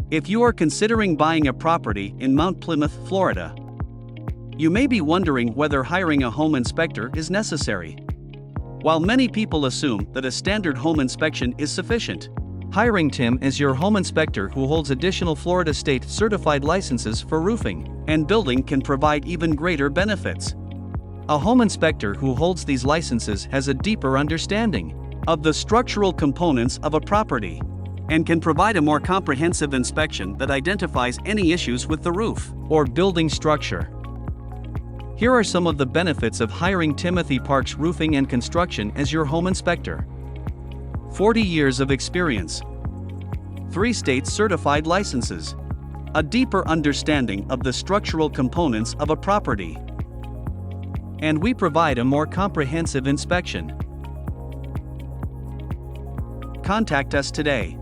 If you are considering buying a property in Mount Plymouth, Florida, you may be wondering whether hiring a home inspector is necessary. While many people assume that a standard home inspection is sufficient, hiring Tim as your home inspector who holds additional Florida state certified licenses for roofing and building can provide even greater benefits. A home inspector who holds these licenses has a deeper understanding of the structural components of a property and can provide a more comprehensive inspection that identifies any issues with the roof or building structure. Here are some of the benefits of hiring Timothy Parks Roofing and Construction as your home inspector. 40 years of experience, 3 state certified licenses, a deeper understanding of the structural components of a property, and we provide a more comprehensive inspection. Contact us today.